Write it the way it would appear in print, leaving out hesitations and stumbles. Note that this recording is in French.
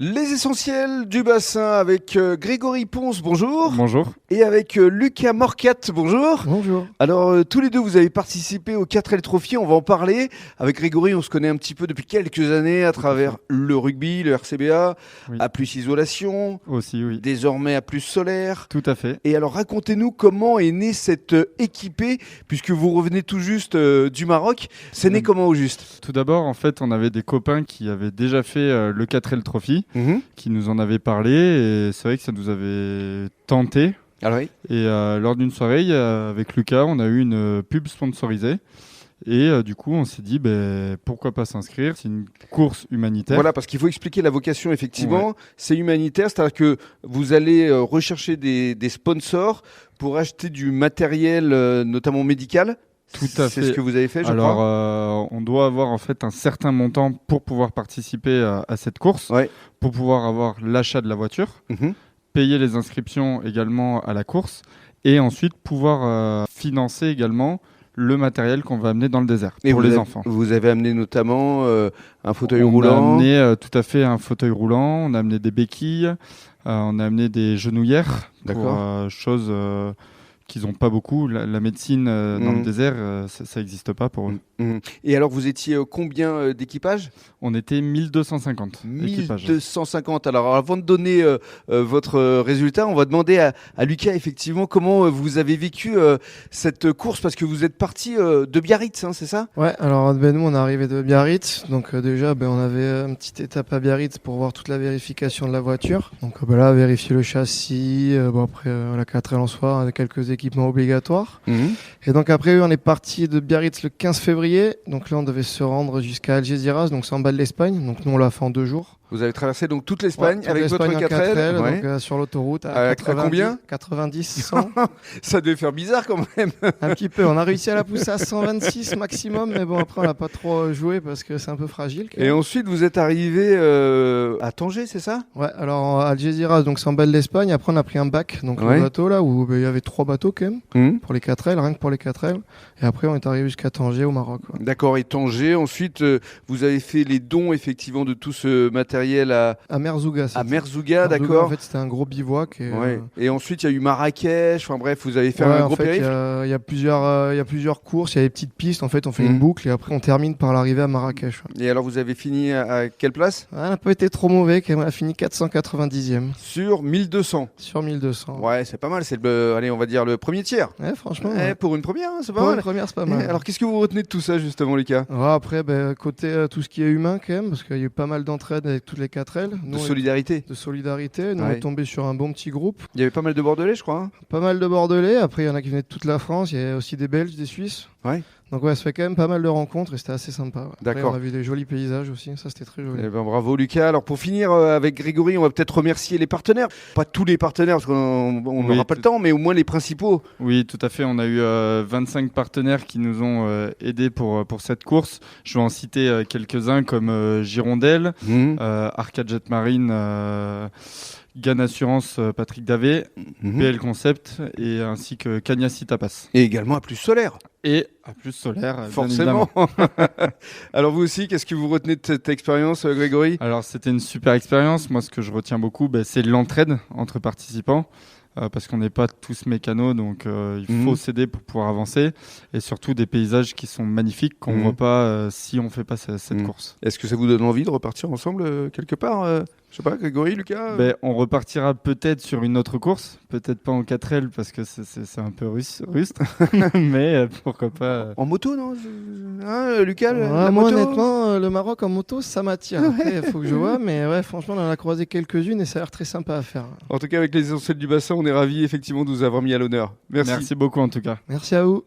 Les essentiels du bassin avec Grégory Ponce, bonjour. Bonjour. Et avec Lucas Morcat, bonjour. Bonjour. Alors tous les deux vous avez participé au 4L Trophy, on va en parler. Avec Grégory on se connaît un petit peu depuis quelques années à travers le rugby, le RCBA, Oui. A+ Isolation, Aussi, oui. désormais A+ Solaire. Tout à fait. Et alors racontez-nous comment est née cette équipée, puisque vous revenez tout juste du Maroc. C'est né comment au juste? Tout d'abord, en fait, on avait des copains qui avaient déjà fait le 4L Trophy, qui nous en avaient parlé, et c'est vrai que ça nous avait tenté. Alors oui. Et lors d'une soirée, avec Lucas, on a eu une pub sponsorisée. Et du coup, on s'est dit, pourquoi pas s'inscrire? C'est une course humanitaire. Voilà, parce qu'il faut expliquer la vocation, effectivement. Ouais. C'est humanitaire, c'est-à-dire que vous allez rechercher des sponsors pour acheter du matériel, notamment médical. Tout à fait. C'est ce que vous avez fait, je crois. Alors, on doit avoir en fait un certain montant pour pouvoir participer à cette course, ouais. Pour pouvoir avoir l'achat de la voiture, payer les inscriptions également à la course, et ensuite pouvoir financer également le matériel qu'on va amener dans le désert pour les enfants. Vous avez amené notamment un fauteuil roulant. On a amené tout à fait un fauteuil roulant, on a amené des béquilles, on a amené des genouillères, pour choses qu'ils n'ont pas beaucoup. La médecine dans le désert, ça n'existe pas pour eux. Et alors, vous étiez combien d'équipages? On était 1250 équipages. 1250. Alors, avant de donner votre résultat, on va demander à Lucas, effectivement, comment vous avez vécu cette course, parce que vous êtes parti de Biarritz, hein, c'est ça? Ouais, alors nous, on est arrivé de Biarritz. Donc déjà, on avait une petite étape à Biarritz pour voir toute la vérification de la voiture. Donc là, vérifier le châssis, après la 4L en soi, on a quelques équipements obligatoires. Et donc après, on est parti de Biarritz le 15 février. Donc là, on devait se rendre jusqu'à Algeciras, donc c'est en bas de l'Espagne. Donc nous, on l'a fait en 2 jours. Vous avez traversé donc toute l'Espagne avec l'Espagne votre 4L, donc, sur l'autoroute à 90, combien 90, 100. Ça devait faire bizarre quand même. Un petit peu. On a réussi à la pousser à 126 maximum, mais bon, après on n'a pas trop joué parce que c'est un peu fragile. Et ensuite, vous êtes arrivé à Tanger, c'est ça? Ouais. Alors à Algeciras, donc c'est en bas de l'Espagne. Après, on a pris un bac, donc le bateau là où il y avait 3 bateaux quand même pour les 4L, rien que pour les 4L. Et après, on est arrivé jusqu'à Tanger au Maroc. Ouais. D'accord. Et Tanger. Ensuite, vous avez fait les dons effectivement de tout ce matériel à Merzouga. À Merzouga, d'accord. En fait, c'était un gros bivouac. Et ensuite, il y a eu Marrakech. Enfin bref, vous avez fait un gros périple. Il y a plusieurs courses. Il y a des petites pistes. En fait, on fait une boucle et après, on termine par l'arrivée à Marrakech. Ouais. Et alors, vous avez fini à quelle place? On n'a pas été trop mauvais. On a fini 490e. Sur 1200. Sur 1200. Ouais, c'est pas mal. C'est allez, on va dire le premier tiers. Ouais, franchement. Pour une première, c'est pas mal. Pour une première, c'est pas mal. Alors, qu'est-ce que vous retenez de tout ça, justement, Lucas? Après, côté tout ce qui est humain, quand même, parce qu'il y a eu pas mal d'entraide avec toutes les 4L. De solidarité. Nous, on est tombé sur un bon petit groupe. Il y avait pas mal de Bordelais, je crois. Pas mal de Bordelais. Après, il y en a qui venaient de toute la France. Il y a aussi des Belges, des Suisses. Ouais. Donc ça fait quand même pas mal de rencontres et c'était assez sympa. Ouais. D'accord. Après, on a vu des jolis paysages aussi, ça c'était très joli. Bravo Lucas. Alors pour finir avec Grégory, on va peut-être remercier les partenaires. Pas tous les partenaires parce qu'on n'aura pas le temps, mais au moins les principaux. Oui, tout à fait. On a eu 25 partenaires qui nous ont aidés pour cette course. Je vais en citer quelques-uns comme Girondelle, Arcade Jet Marine, Gann Assurance, Patrick Davé, PL Concept et ainsi que Cagnas Tapas. Et également A+ Solaire. Et A+ Solaire, forcément. Alors vous aussi, qu'est-ce que vous retenez de cette expérience, Grégory? Alors c'était une super expérience. Moi, ce que je retiens beaucoup, c'est l'entraide entre participants. Parce qu'on n'est pas tous mécanos, donc il faut s'aider pour pouvoir avancer. Et surtout des paysages qui sont magnifiques qu'on ne voit pas si on ne fait pas cette course. Est-ce que ça vous donne envie de repartir ensemble quelque part Je sais pas, Grégory, Lucas On repartira peut-être sur une autre course, peut-être pas en 4L parce que c'est un peu rustre, mais pourquoi pas. En moto, non Lucas, moi, moto honnêtement, le Maroc en moto, ça m'attire. Après, il faut que je vois, mais ouais, franchement, on en a croisé quelques-unes et ça a l'air très sympa à faire. En tout cas, avec les essentiels du bassin, on est ravis effectivement de vous avoir mis à l'honneur. Merci. Merci beaucoup en tout cas. Merci à vous.